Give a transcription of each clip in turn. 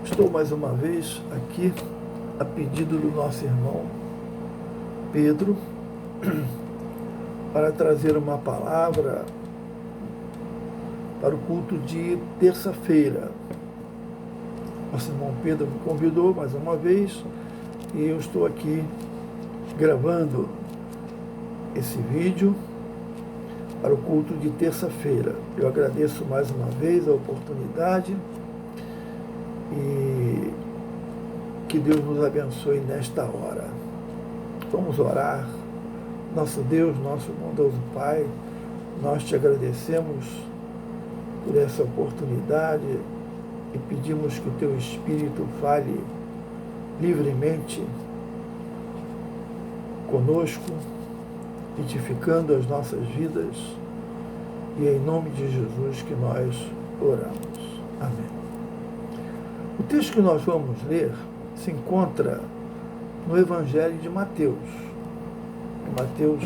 Estou mais uma vez aqui a pedido do nosso irmão Pedro para trazer uma palavra para o culto de terça-feira. Nosso irmão Pedro me convidou mais uma vez e eu estou aqui gravando esse vídeo para o culto de terça-feira. Eu agradeço mais uma vez a oportunidade e que Deus nos abençoe nesta hora. Vamos orar. Nosso Deus, nosso bondoso Pai, nós te agradecemos por essa oportunidade e pedimos que o teu Espírito fale livremente conosco, edificando as nossas vidas, e é em nome de Jesus que nós oramos. Amém. O texto que nós vamos ler se encontra no Evangelho de Mateus, Mateus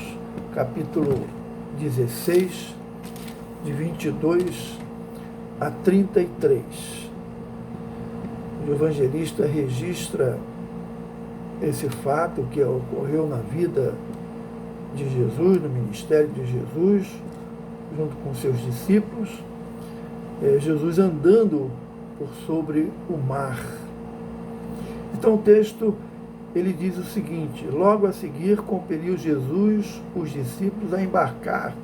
capítulo 16, de 22 a 33. O evangelista registra esse fato que ocorreu na vida de Jesus, no ministério de Jesus, junto com seus discípulos, Jesus andando por sobre o mar. Então o texto, ele diz o seguinte: logo a seguir compeliu Jesus os discípulos a embarcar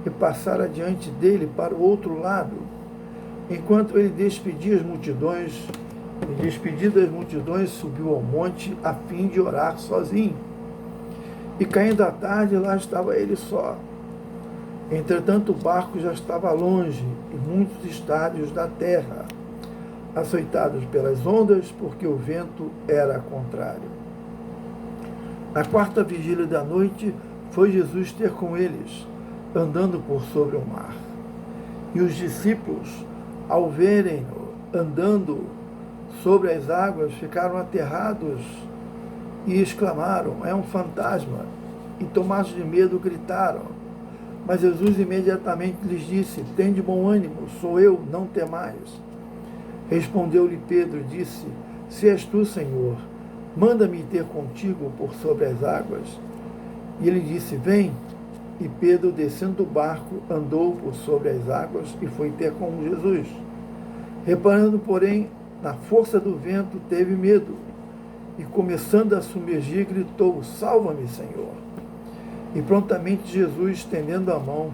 e passar adiante dele para o outro lado, enquanto ele despedia as multidões, e despedidas as multidões subiu ao monte a fim de orar sozinho. E caindo a tarde, lá estava ele só. Entretanto, o barco já estava longe, e muitos estádios da terra, açoitados pelas ondas, porque o vento era contrário. Na quarta vigília da noite, foi Jesus ter com eles, andando por sobre o mar. E os discípulos, ao verem-no andando sobre as águas, ficaram aterrados e exclamaram: é um fantasma! E tomados de medo, gritaram. Mas Jesus imediatamente lhes disse: tende bom ânimo, sou eu, não temais. Respondeu-lhe Pedro e disse: se és tu, Senhor, manda-me ter contigo por sobre as águas. E ele disse: vem. E Pedro, descendo do barco, andou por sobre as águas e foi ter com Jesus. Reparando, porém, na força do vento, teve medo, e começando a submergir, gritou: salva-me, Senhor. E prontamente Jesus, estendendo a mão,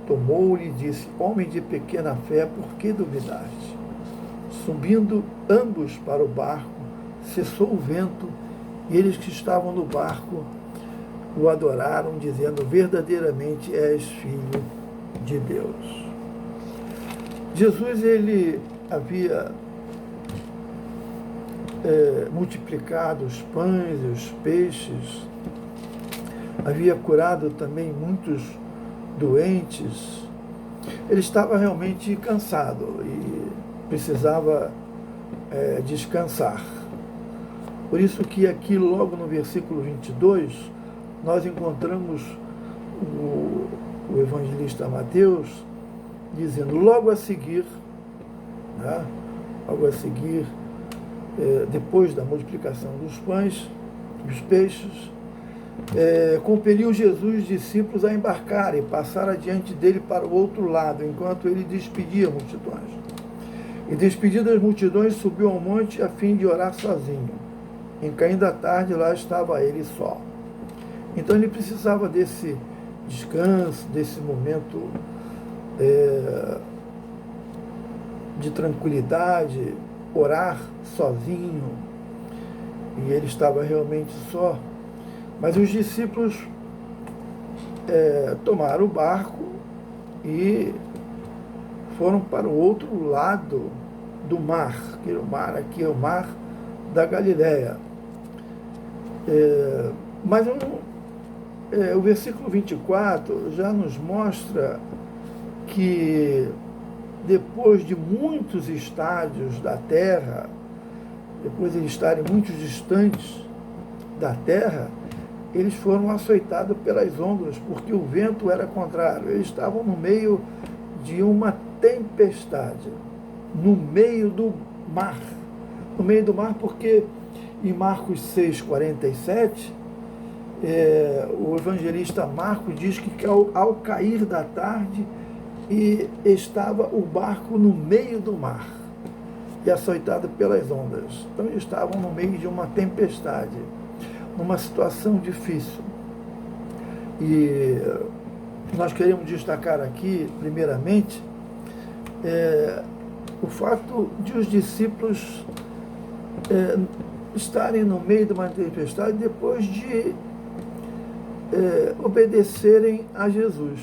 tomou-lhe e disse: homem de pequena fé, por que duvidaste? Subindo ambos para o barco, cessou o vento, e eles que estavam no barco o adoraram, dizendo: verdadeiramente és filho de Deus. Jesus, ele havia multiplicado os pães e os peixes, havia curado também muitos doentes. Ele estava realmente cansado e precisava descansar. Por isso que aqui, logo no versículo 22, nós encontramos o evangelista Mateus dizendo: logo a seguir, né, depois da multiplicação dos pães, dos peixes, compeliu Jesus os discípulos a embarcar e passar adiante dele para o outro lado, enquanto ele despedia multidões. E despedidas as multidões, subiu ao monte a fim de orar sozinho. Em caindo a tarde, lá estava ele só. Então ele precisava desse descanso, desse momento de tranquilidade, orar sozinho. E ele estava realmente só. Mas os discípulos tomaram o barco e foram para o outro lado do mar. O mar aqui é o mar da Galileia. Mas o versículo 24 já nos mostra que depois de muitos estádios da terra, depois de eles estarem muito distantes da terra, eles foram açoitados pelas ondas, porque o vento era contrário. Eles estavam no meio de uma tempestade, no meio do mar. no meio do mar, porque em Marcos 6,47, o evangelista Marcos diz que ao cair da tarde estava o barco no meio do mar e açoitado pelas ondas. Então eles estavam no meio de uma tempestade, numa situação difícil. E nós queremos destacar aqui, primeiramente, o fato de os discípulos estarem no meio de uma tempestade depois de obedecerem a Jesus,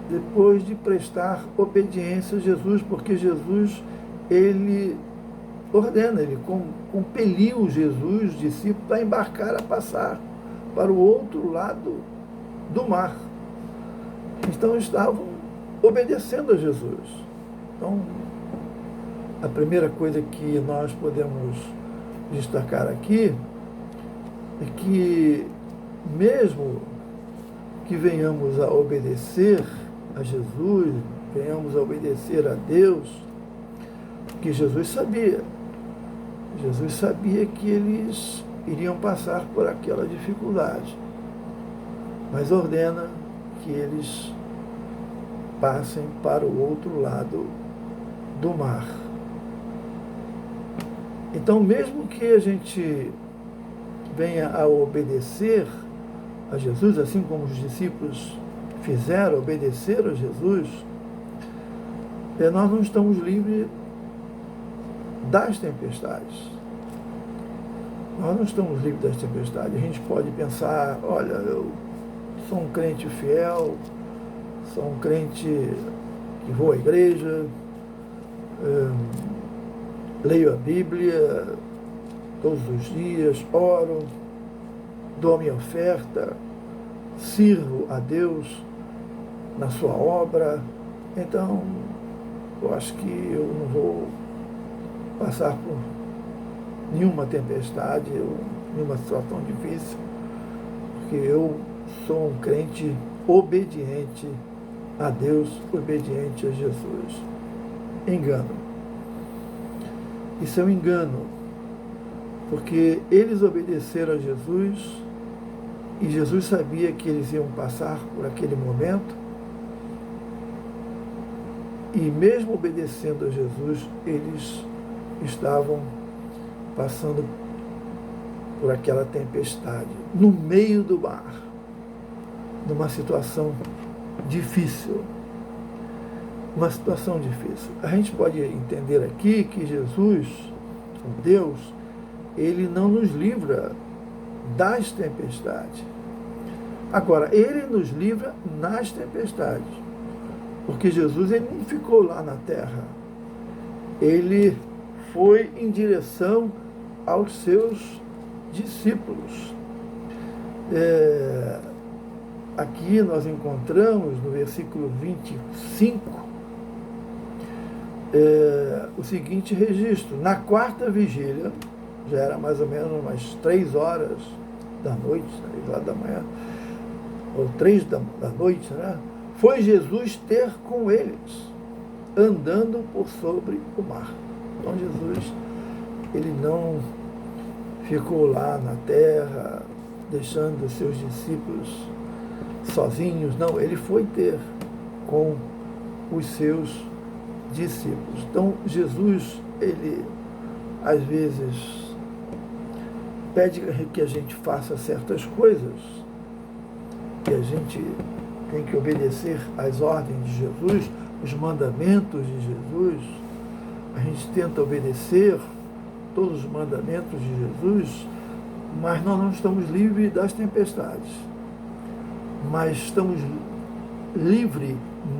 depois de prestar obediência a Jesus, porque Jesus, ele ordena, ele compeliu Jesus, os discípulos, a embarcar, a passar para o outro lado do mar. Então estavam obedecendo a Jesus. Então, a primeira coisa que nós podemos destacar aqui é que, mesmo que venhamos a obedecer a Jesus, venhamos a obedecer a Deus, que Jesus sabia que eles iriam passar por aquela dificuldade, mas ordena que eles passem para o outro lado do mar. Então, mesmo que a gente venha a obedecer a Jesus, assim como os discípulos fizeram, obedeceram a Jesus, nós não estamos livres das tempestades. Nós não estamos livres das tempestades. A gente pode pensar, olha, eu sou um crente fiel, sou um crente que vou à igreja, leio a Bíblia todos os dias, oro, dou a minha oferta, sirvo a Deus na sua obra, então eu acho que eu não vou passar por nenhuma tempestade, nenhuma situação difícil, porque eu sou um crente obediente a Deus, obediente a Jesus. Engano. Isso é um engano, porque eles obedeceram a Jesus e Jesus sabia que eles iam passar por aquele momento, e mesmo obedecendo a Jesus, eles estavam passando por aquela tempestade, no meio do mar, numa situação difícil. Uma situação difícil. A gente pode entender aqui que Jesus, o Deus, ele não nos livra das tempestades. Agora, ele nos livra nas tempestades, porque Jesus, ele não ficou lá na terra. Ele foi em direção aos seus discípulos. Aqui nós encontramos no versículo 25 o seguinte registro: na quarta vigília, já era mais ou menos umas 3 horas da noite, 3 horas da manhã, ou 3 da noite, né? Foi Jesus ter com eles, andando por sobre o mar. Então Jesus, ele não ficou lá na terra, deixando os seus discípulos sozinhos, não, ele foi ter com os seus discípulos. Então Jesus, ele às vezes pede que a gente faça certas coisas, que a gente tem que obedecer às ordens de Jesus, os mandamentos de Jesus. A gente tenta obedecer todos os mandamentos de Jesus, mas nós não estamos livres das tempestades. Mas estamos livres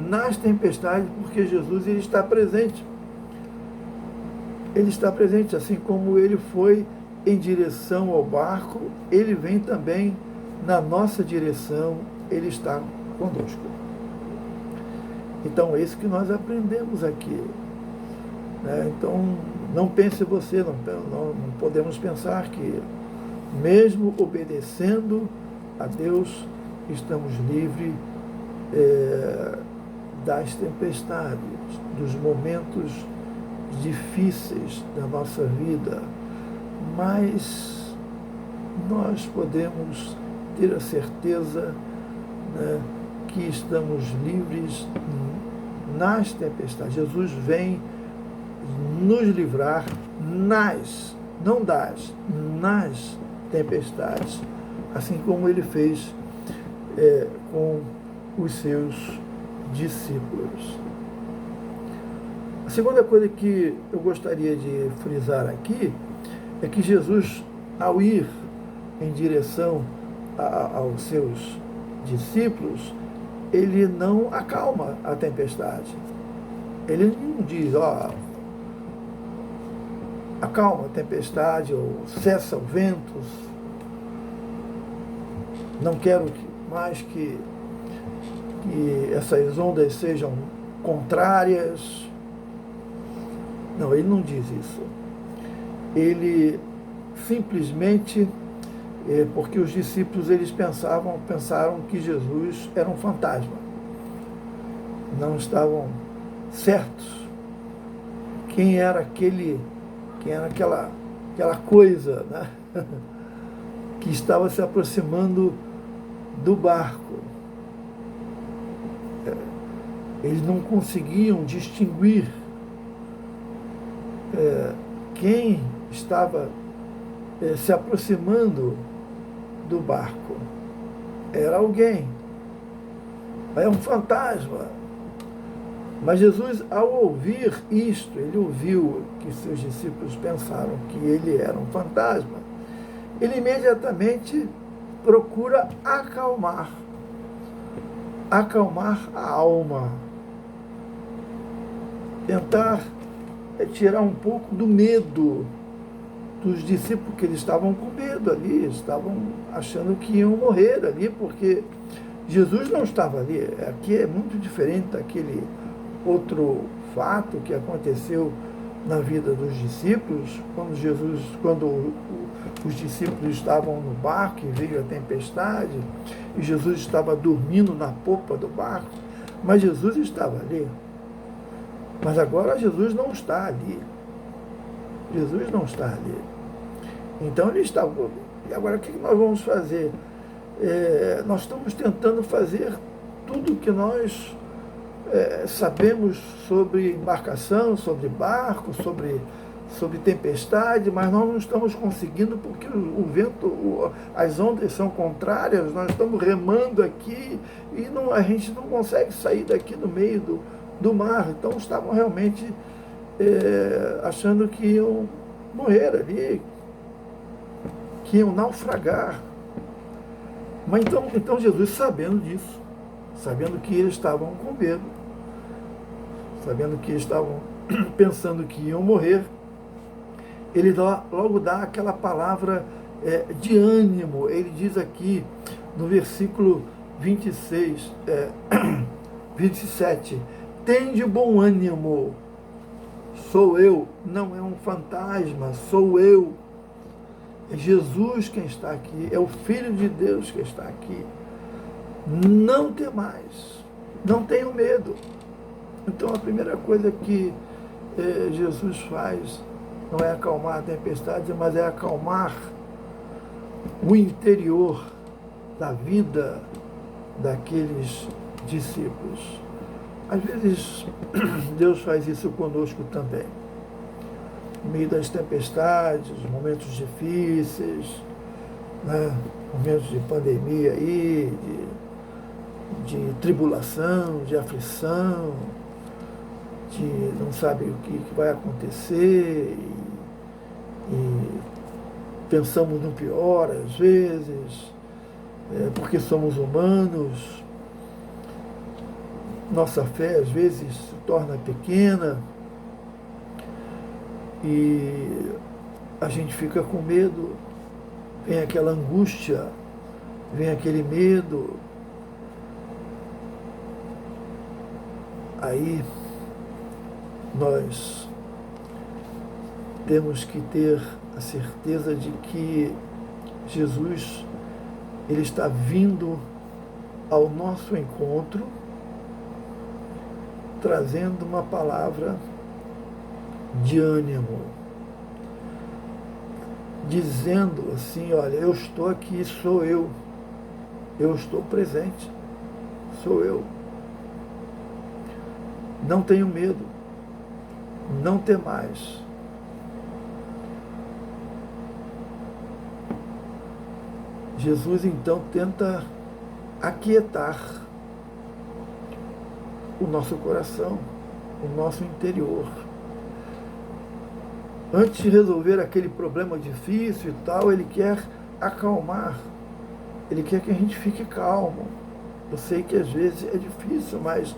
nas tempestades porque Jesus, ele está presente. Ele está presente, assim como ele foi em direção ao barco, ele vem também na nossa direção, ele está conosco. Então é isso que nós aprendemos aqui. Então, não pense você, não podemos pensar que, mesmo obedecendo a Deus, estamos livres das tempestades, dos momentos difíceis da nossa vida, mas nós podemos ter a certeza, né, que estamos livres nas tempestades. Jesus vem nos livrar nas tempestades, assim como ele fez com os seus discípulos. A segunda coisa que eu gostaria de frisar aqui é que Jesus, ao ir em direção aos seus discípulos, ele não acalma a tempestade. Ele não diz, acalma a tempestade, ou cessa o vento, não quero mais que essas ondas sejam contrárias. Não, ele não diz isso. Ele simplesmente, porque os discípulos eles pensaram que Jesus era um fantasma. Não estavam certos quem era aquela coisa, né, que estava se aproximando do barco. Eles não conseguiam distinguir quem estava se aproximando do barco. Era alguém, é um fantasma. Mas Jesus, ao ouvir isto, ele ouviu que seus discípulos pensaram que ele era um fantasma, ele imediatamente procura acalmar a alma, tentar tirar um pouco do medo dos discípulos, porque eles estavam com medo ali, estavam achando que iam morrer ali, porque Jesus não estava ali. Aqui é muito diferente daquele outro fato que aconteceu na vida dos discípulos, quando os discípulos estavam no barco e veio a tempestade, e Jesus estava dormindo na popa do barco, mas Jesus estava ali. Mas agora Jesus não está ali. Jesus não está ali. Então ele está. E agora o que nós vamos fazer? Nós estamos tentando fazer tudo o que nós sabemos sobre embarcação, sobre barco, sobre tempestade, mas nós não estamos conseguindo porque o vento, as ondas são contrárias, nós estamos remando aqui e a gente não consegue sair daqui no meio do mar. Então estavam realmente achando que iam morrer ali, que iam naufragar. Mas então Jesus, sabendo disso, sabendo que eles estavam com medo, sabendo que eles estavam pensando que iam morrer, ele logo dá aquela palavra de ânimo. Ele diz aqui no versículo 26, 27, tende bom ânimo, sou eu, não é um fantasma, sou eu. É Jesus quem está aqui, é o Filho de Deus que está aqui. Não temais, não tenham medo. Então a primeira coisa que Jesus faz não é acalmar a tempestade, mas é acalmar o interior da vida daqueles discípulos. Às vezes Deus faz isso conosco também. No meio das tempestades, momentos difíceis, né? Momentos de pandemia aí, de tribulação, de aflição, de não sabe o que vai acontecer, e pensamos no pior às vezes, porque somos humanos, nossa fé às vezes se torna pequena e a gente fica com medo, vem aquela angústia, vem aquele medo. Aí nós temos que ter a certeza de que Jesus, ele está vindo ao nosso encontro, trazendo uma palavra de ânimo, dizendo assim: olha, eu estou aqui, sou eu estou presente, sou eu. Não tenho medo, não temais. Jesus então tenta aquietar o nosso coração, o nosso interior. Antes de resolver aquele problema difícil e tal, ele quer acalmar, ele quer que a gente fique calmo. Eu sei que às vezes é difícil, mas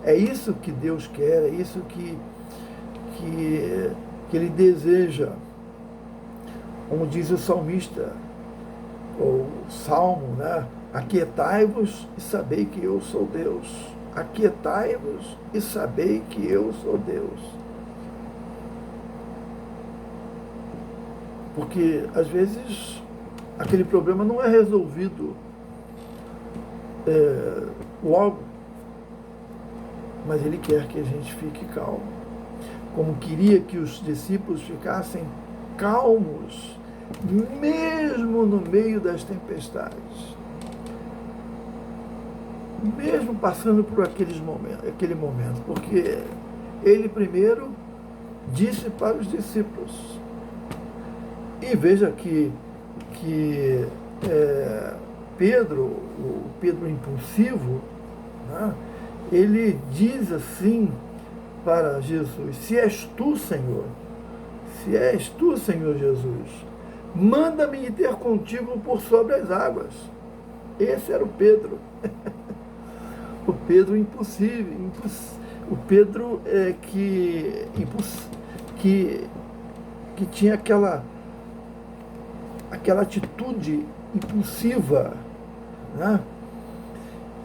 é isso que Deus quer, é isso que Ele deseja. Como diz o salmista, ou o Salmo, né? Aquietai-vos e sabei que eu sou Deus. Aquietai-vos e sabei que eu sou Deus. Porque, às vezes, aquele problema não é resolvido logo, mas Ele quer que a gente fique calmo. Como queria que os discípulos ficassem calmos, mesmo no meio das tempestades. Mesmo passando por aquele momento. Porque Ele primeiro disse para os discípulos. E veja que Pedro, o Pedro impulsivo, né, ele diz assim para Jesus: se és tu, Senhor Jesus, manda-me ir ter contigo por sobre as águas. Esse era o Pedro. O Pedro impossível, o Pedro que tinha aquela atitude impulsiva, né?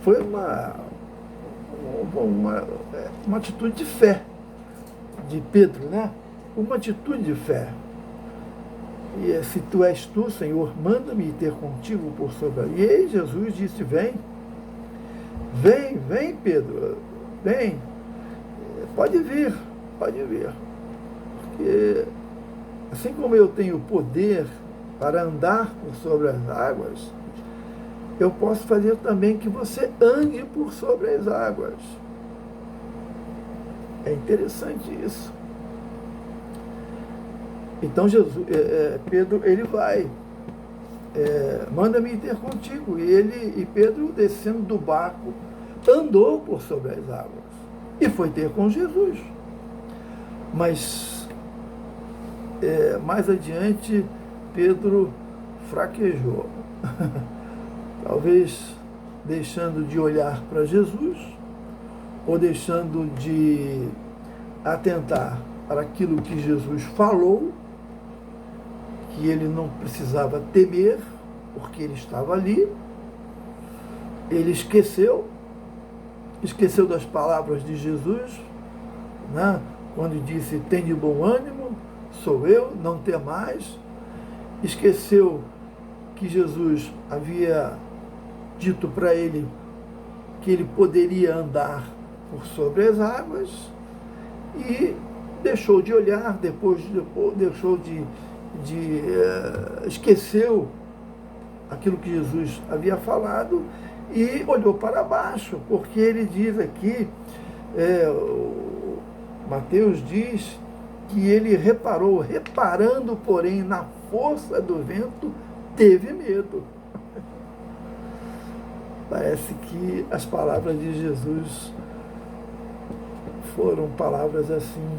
Foi uma atitude de fé de Pedro, né? Uma atitude de fé. E se tu és tu, Senhor, manda-me ter contigo por sobre. E aí Jesus disse: vem, Pedro, vem, pode vir. Porque assim como eu tenho poder para andar por sobre as águas, eu posso fazer também que você ande por sobre as águas. É interessante isso. Então Pedro, ele vai, manda-me ter contigo. E Pedro, descendo do barco, andou por sobre as águas e foi ter com Jesus. Mas mais adiante Pedro fraquejou, talvez deixando de olhar para Jesus, ou deixando de atentar para aquilo que Jesus falou, que ele não precisava temer, porque ele estava ali. Ele esqueceu das palavras de Jesus, né? Quando disse: tem de bom ânimo, sou eu, não temais. Esqueceu que Jesus havia dito para ele que ele poderia andar por sobre as águas, e deixou de olhar, depois deixou esqueceu aquilo que Jesus havia falado e olhou para baixo, porque ele diz aqui, Mateus diz que ele reparando, porém, na força do vento, teve medo. Parece que as palavras de Jesus foram palavras assim,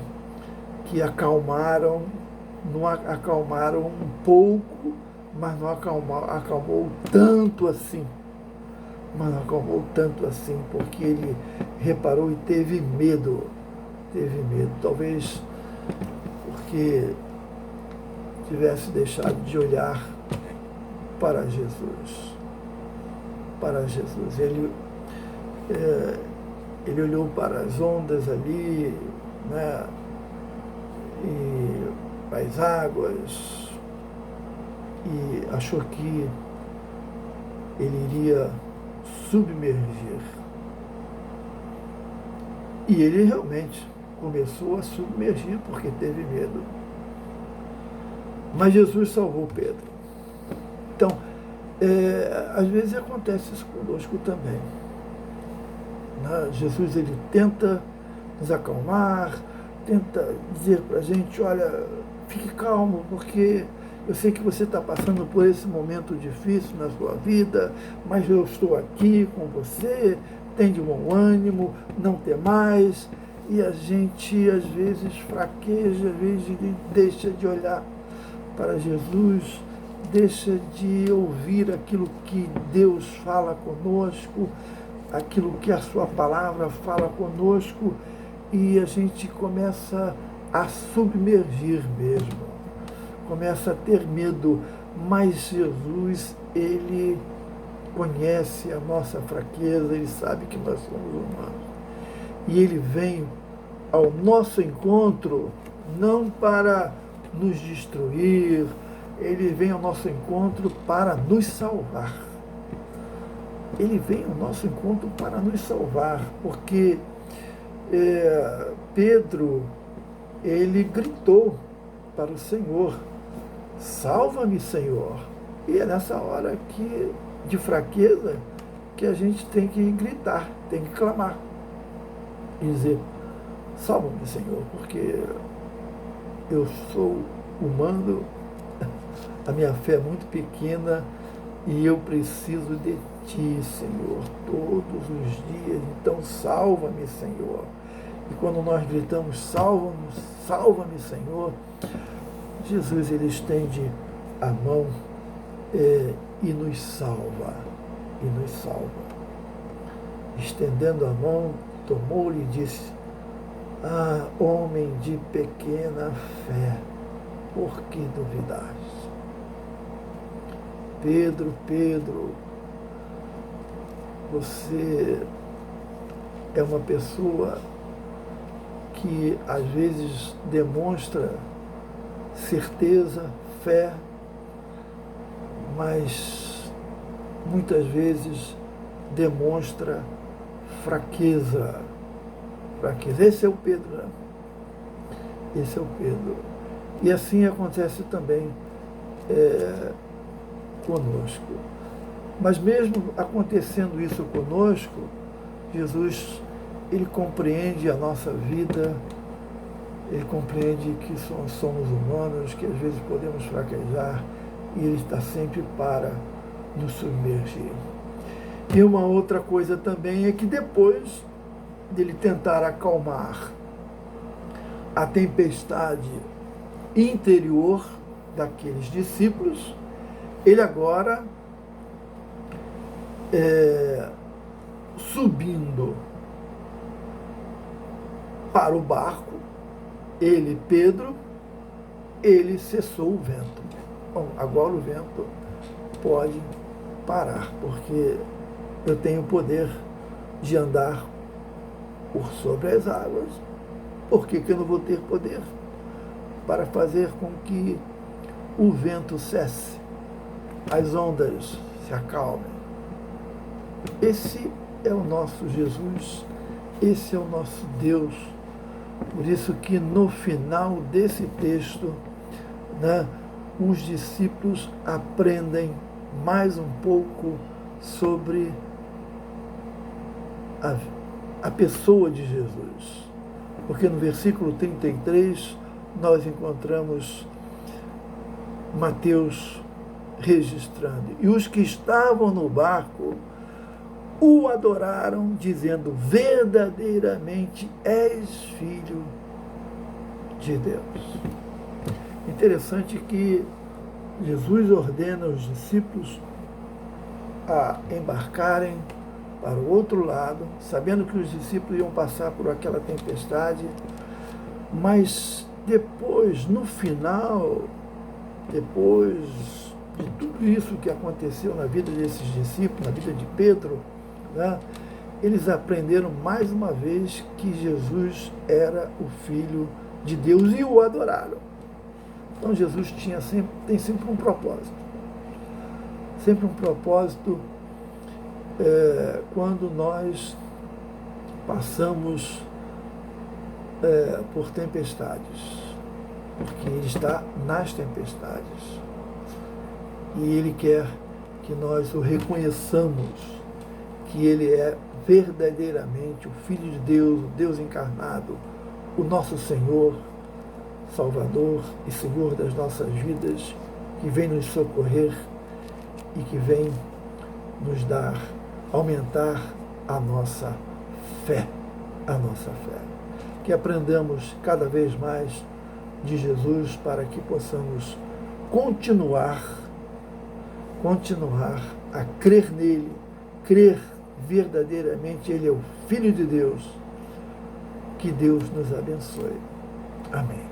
que acalmaram um pouco, mas não acalmou tanto assim. Porque ele reparou e teve medo. Talvez porque tivesse deixado de olhar para Jesus. Ele olhou para as ondas ali, né, e para as águas, e achou que ele iria submergir. E ele realmente começou a submergir porque teve medo. Mas Jesus salvou Pedro. Então, às vezes acontece isso conosco também. Né? Jesus, ele tenta nos acalmar, tenta dizer para a gente, olha, fique calmo, porque eu sei que você está passando por esse momento difícil na sua vida, mas eu estou aqui com você, tem de bom ânimo, não temais. E a gente, às vezes, fraqueja, às vezes deixa de olhar para Jesus, deixa de ouvir aquilo que Deus fala conosco, aquilo que a sua palavra fala conosco, e a gente começa a submergir mesmo, começa a ter medo, mas Jesus, ele conhece a nossa fraqueza, ele sabe que nós somos humanos, e ele vem ao nosso encontro não para nos destruir, ele vem ao nosso encontro para nos salvar. Ele vem ao nosso encontro para nos salvar, porque Pedro, ele gritou para o Senhor, salva-me, Senhor. E é nessa hora de fraqueza que a gente tem que gritar, tem que clamar e dizer, salva-me, Senhor, porque eu sou humano, a minha fé é muito pequena e eu preciso de Ti, Senhor, todos os dias. Então salva-me, Senhor. E quando nós gritamos, salva-me, Senhor, Jesus, ele estende a mão e nos salva. Estendendo a mão, tomou-lhe e disse, homem de pequena fé, por que duvidaste? Pedro, você é uma pessoa que às vezes demonstra certeza, fé, mas muitas vezes demonstra fraqueza. Esse é o Pedro, né? Esse é o Pedro. E assim acontece também conosco. Mas mesmo acontecendo isso conosco, Jesus, ele compreende a nossa vida, ele compreende que somos humanos, que às vezes podemos fraquejar, e ele está sempre para nos submergir. E uma outra coisa também é que depois dele tentar acalmar a tempestade interior daqueles discípulos, ele agora, subindo para o barco, ele, Pedro, ele cessou o vento. Bom, agora o vento pode parar, porque eu tenho o poder de andar por sobre as águas. Por que eu não vou ter poder para fazer com que o vento cesse, as ondas se acalmem? Esse é o nosso Jesus, esse é o nosso Deus. Por isso que no final desse texto, né, os discípulos aprendem mais um pouco sobre a pessoa de Jesus. Porque no versículo 33 nós encontramos Mateus registrando, e os que estavam no barco o adoraram, dizendo, verdadeiramente és filho de Deus. Interessante que Jesus ordena os discípulos a embarcarem para o outro lado, sabendo que os discípulos iam passar por aquela tempestade, mas depois, no final, depois de tudo isso que aconteceu na vida desses discípulos, na vida de Pedro, né, eles aprenderam mais uma vez que Jesus era o Filho de Deus e o adoraram. Então Jesus tem sempre um propósito. Sempre um propósito quando nós passamos por tempestades, porque Ele está nas tempestades. E Ele quer que nós o reconheçamos, que Ele é verdadeiramente o Filho de Deus, o Deus encarnado, o nosso Senhor, Salvador e Senhor das nossas vidas, que vem nos socorrer e que vem nos dar, aumentar a nossa fé, Que aprendamos cada vez mais de Jesus para que possamos continuar a crer nele, crer verdadeiramente Ele é o Filho de Deus. Que Deus nos abençoe. Amém.